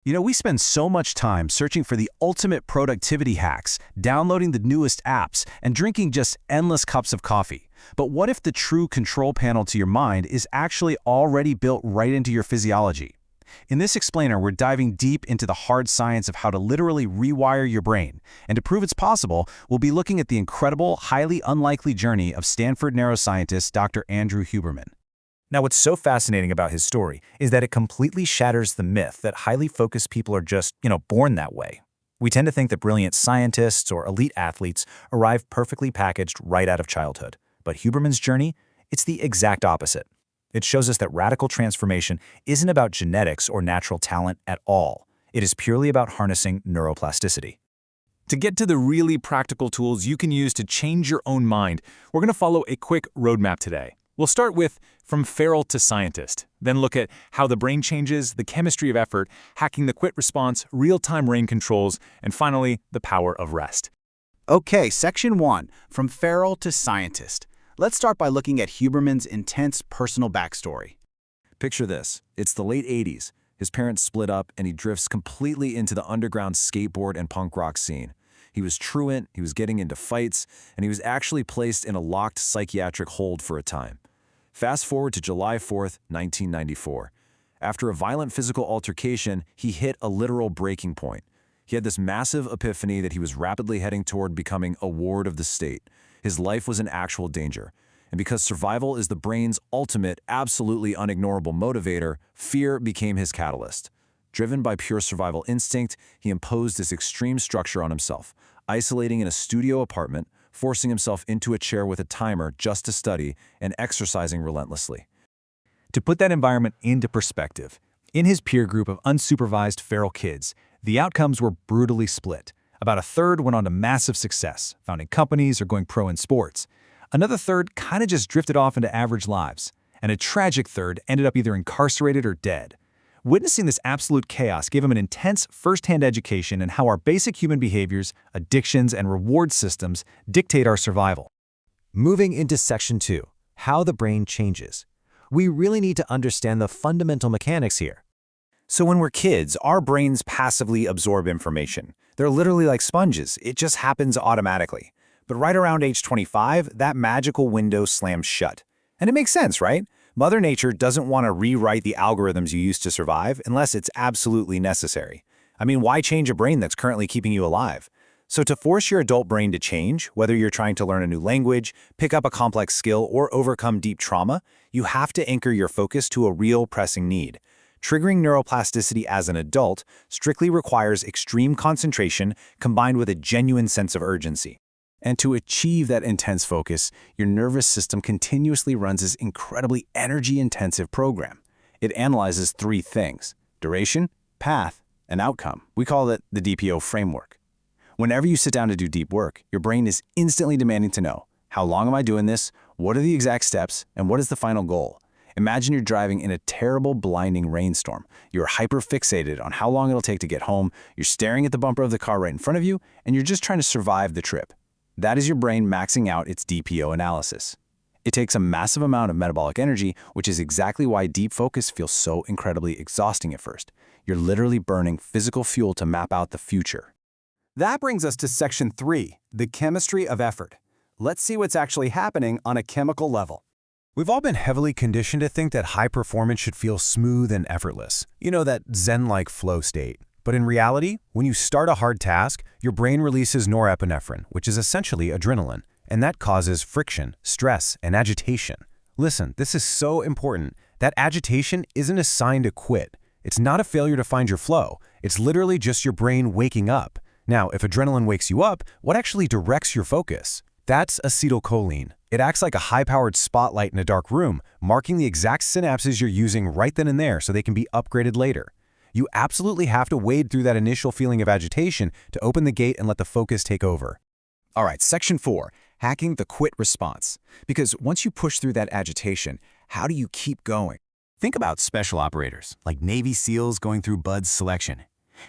We spend so much time searching for the ultimate productivity hacks, downloading the newest apps, and drinking just endless cups of coffee. But what if the true control panel to your mind is actually already built right into your physiology? In this explainer, we're diving deep into the hard science of how to literally rewire your brain. And to prove it's possible, we'll be looking at the incredible, highly unlikely journey of Stanford neuroscientist Dr. Andrew Huberman. Now, what's so fascinating about his story is that it completely shatters the myth that highly focused people are just, born that way. We tend to think that brilliant scientists or elite athletes arrive perfectly packaged right out of childhood. But Huberman's journey, it's the exact opposite. It shows us that radical transformation isn't about genetics or natural talent at all. It is purely about harnessing neuroplasticity. To get to the really practical tools you can use to change your own mind, we're going to follow a quick roadmap today. We'll start with From Feral to Scientist, then look at how the brain changes, the chemistry of effort, hacking the quit response, real-time rain controls, and finally, the power of rest. Okay, Section 1, From Feral to Scientist. Let's start by looking at Huberman's intense personal backstory. Picture this. It's the late 80s. His parents split up, and he drifts completely into the underground skateboard and punk rock scene. He was truant, he was getting into fights, and he was actually placed in a locked psychiatric hold for a time. Fast forward to July 4th, 1994. After a violent physical altercation, he hit a literal breaking point. He had this massive epiphany that he was rapidly heading toward becoming a ward of the state. His life was in actual danger. And because survival is the brain's ultimate, absolutely unignorable motivator, fear became his catalyst. Driven by pure survival instinct, he imposed this extreme structure on himself, isolating in a studio apartment, forcing himself into a chair with a timer just to study, and exercising relentlessly. To put that environment into perspective, in his peer group of unsupervised feral kids, the outcomes were brutally split. About a third went on to massive success, founding companies or going pro in sports. Another third kind of just drifted off into average lives. And a tragic third ended up either incarcerated or dead. Witnessing this absolute chaos gave him an intense first-hand education in how our basic human behaviors, addictions, and reward systems dictate our survival. Moving into Section 2, How the Brain Changes. We really need to understand the fundamental mechanics here. So when we're kids, our brains passively absorb information. They're literally like sponges. It just happens automatically. But right around age 25, that magical window slams shut. And it makes sense, right? Mother Nature doesn't want to rewrite the algorithms you used to survive unless it's absolutely necessary. I mean, why change a brain that's currently keeping you alive? So to force your adult brain to change, whether you're trying to learn a new language, pick up a complex skill, or overcome deep trauma, you have to anchor your focus to a real pressing need. Triggering neuroplasticity as an adult strictly requires extreme concentration combined with a genuine sense of urgency. And to achieve that intense focus, your nervous system continuously runs this incredibly energy-intensive program. It analyzes three things: duration, path, and outcome. We call it the DPO framework. Whenever you sit down to do deep work, your brain is instantly demanding to know, how long am I doing this, what are the exact steps, and what is the final goal? Imagine you're driving in a terrible, blinding rainstorm. You're hyper-fixated on how long it'll take to get home, you're staring at the bumper of the car right in front of you, and you're just trying to survive the trip. That is your brain maxing out its DPO analysis. It takes a massive amount of metabolic energy, which is exactly why deep focus feels so incredibly exhausting at first. You're literally burning physical fuel to map out the future. That brings us to Section 3, The Chemistry of Effort. Let's see what's actually happening on a chemical level. We've all been heavily conditioned to think that high performance should feel smooth and effortless. That zen-like flow state. But in reality, when you start a hard task, your brain releases norepinephrine, which is essentially adrenaline, and that causes friction, stress, and agitation. Listen, this is so important. That agitation isn't a sign to quit. It's not a failure to find your flow. It's literally just your brain waking up. Now, if adrenaline wakes you up, what actually directs your focus? That's acetylcholine. It acts like a high-powered spotlight in a dark room, marking the exact synapses you're using right then and there so they can be upgraded later. You absolutely have to wade through that initial feeling of agitation to open the gate and let the focus take over. All right, Section 4, Hacking the Quit Response. Because once you push through that agitation, how do you keep going? Think about special operators, like Navy SEALs going through Bud's selection.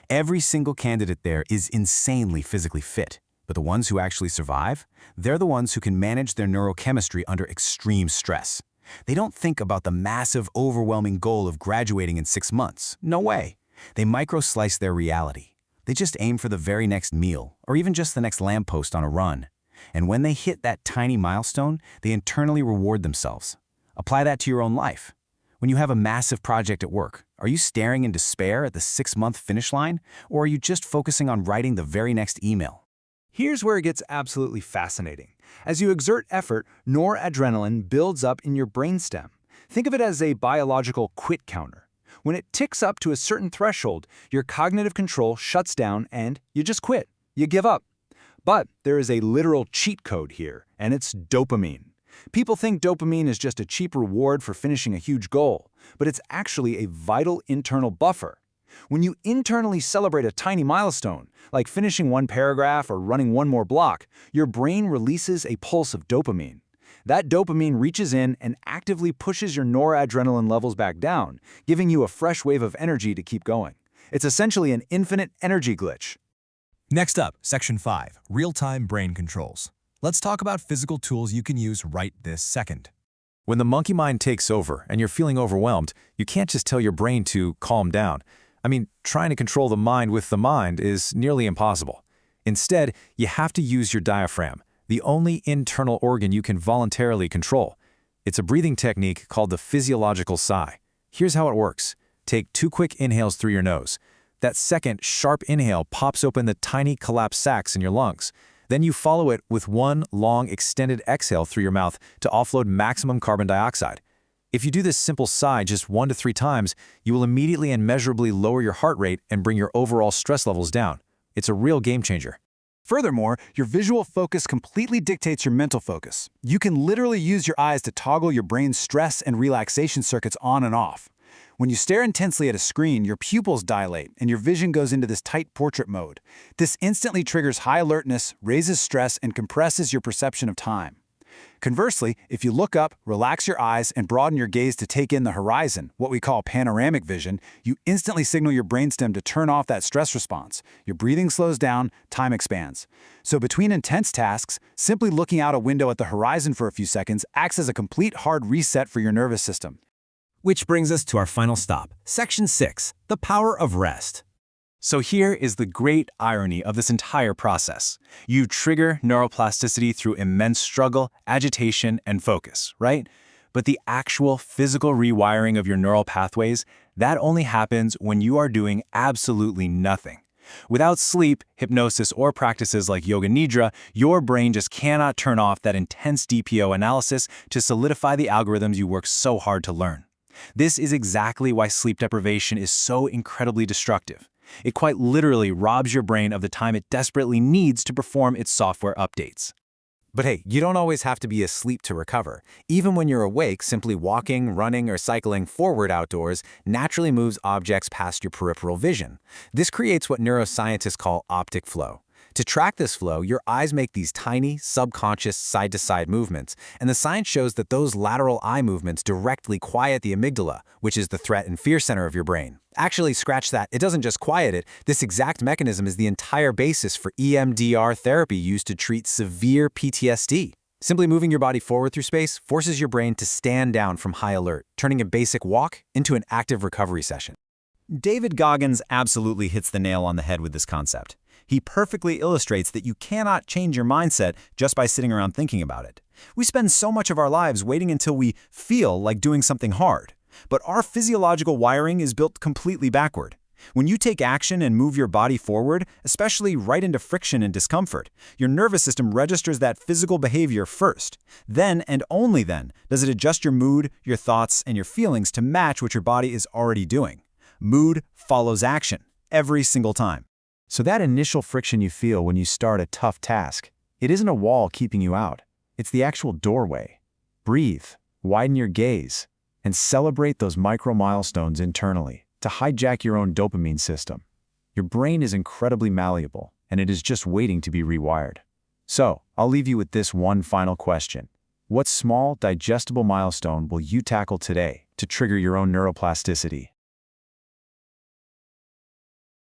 Every single candidate there is insanely physically fit. But the ones who actually survive, they're the ones who can manage their neurochemistry under extreme stress. They don't think about the massive, overwhelming goal of graduating in 6 months. No way. They micro-slice their reality. They just aim for the very next meal, or even just the next lamppost on a run. And when they hit that tiny milestone, they internally reward themselves. Apply that to your own life. When you have a massive project at work, are you staring in despair at the 6-month finish line, or are you just focusing on writing the very next email? Here's where it gets absolutely fascinating. As you exert effort, noradrenaline builds up in your brainstem. Think of it as a biological quit counter. When it ticks up to a certain threshold, your cognitive control shuts down and you just quit. You give up. But there is a literal cheat code here, and it's dopamine. People think dopamine is just a cheap reward for finishing a huge goal, but it's actually a vital internal buffer. When you internally celebrate a tiny milestone, like finishing one paragraph or running one more block, your brain releases a pulse of dopamine. That dopamine reaches in and actively pushes your noradrenaline levels back down, giving you a fresh wave of energy to keep going. It's essentially an infinite energy glitch. Next up, Section 5, Real-Time Brain Controls. Let's talk about physical tools you can use right this second. When the monkey mind takes over and you're feeling overwhelmed, you can't just tell your brain to calm down. I mean, trying to control the mind with the mind is nearly impossible. Instead, you have to use your diaphragm, the only internal organ you can voluntarily control. It's a breathing technique called the physiological sigh. Here's how it works. Take 2 quick inhales through your nose. That second, sharp inhale pops open the tiny collapsed sacs in your lungs. Then you follow it with 1 long, extended exhale through your mouth to offload maximum carbon dioxide. If you do this simple sigh just 1 to 3 times, you will immediately and measurably lower your heart rate and bring your overall stress levels down. It's a real game changer. Furthermore, your visual focus completely dictates your mental focus. You can literally use your eyes to toggle your brain's stress and relaxation circuits on and off. When you stare intensely at a screen, your pupils dilate and your vision goes into this tight portrait mode. This instantly triggers high alertness, raises stress, and compresses your perception of time. Conversely, if you look up, relax your eyes, and broaden your gaze to take in the horizon, what we call panoramic vision, you instantly signal your brainstem to turn off that stress response. Your breathing slows down, time expands. So between intense tasks, simply looking out a window at the horizon for a few seconds acts as a complete hard reset for your nervous system. Which brings us to our final stop, Section 6, the power of rest. So here is the great irony of this entire process. You trigger neuroplasticity through immense struggle, agitation, and focus, right? But the actual physical rewiring of your neural pathways, that only happens when you are doing absolutely nothing. Without sleep, hypnosis, or practices like Yoga Nidra, your brain just cannot turn off that intense DPO analysis to solidify the algorithms you work so hard to learn. This is exactly why sleep deprivation is so incredibly destructive. It quite literally robs your brain of the time it desperately needs to perform its software updates. But hey, you don't always have to be asleep to recover. Even when you're awake, simply walking, running, or cycling forward outdoors naturally moves objects past your peripheral vision. This creates what neuroscientists call optic flow. To track this flow, your eyes make these tiny, subconscious side-to-side movements, and the science shows that those lateral eye movements directly quiet the amygdala, which is the threat and fear center of your brain. Actually, scratch that, it doesn't just quiet it, this exact mechanism is the entire basis for EMDR therapy used to treat severe PTSD. Simply moving your body forward through space forces your brain to stand down from high alert, turning a basic walk into an active recovery session. David Goggins absolutely hits the nail on the head with this concept. He perfectly illustrates that you cannot change your mindset just by sitting around thinking about it. We spend so much of our lives waiting until we feel like doing something hard. But our physiological wiring is built completely backward. When you take action and move your body forward, especially right into friction and discomfort, your nervous system registers that physical behavior first. Then, and only then, does it adjust your mood, your thoughts, and your feelings to match what your body is already doing. Mood follows action, every single time. So that initial friction you feel when you start a tough task, it isn't a wall keeping you out. It's the actual doorway. Breathe, widen your gaze, and celebrate those micro milestones internally to hijack your own dopamine system. Your brain is incredibly malleable, and it is just waiting to be rewired. So, I'll leave you with this one final question. What small, digestible milestone will you tackle today to trigger your own neuroplasticity?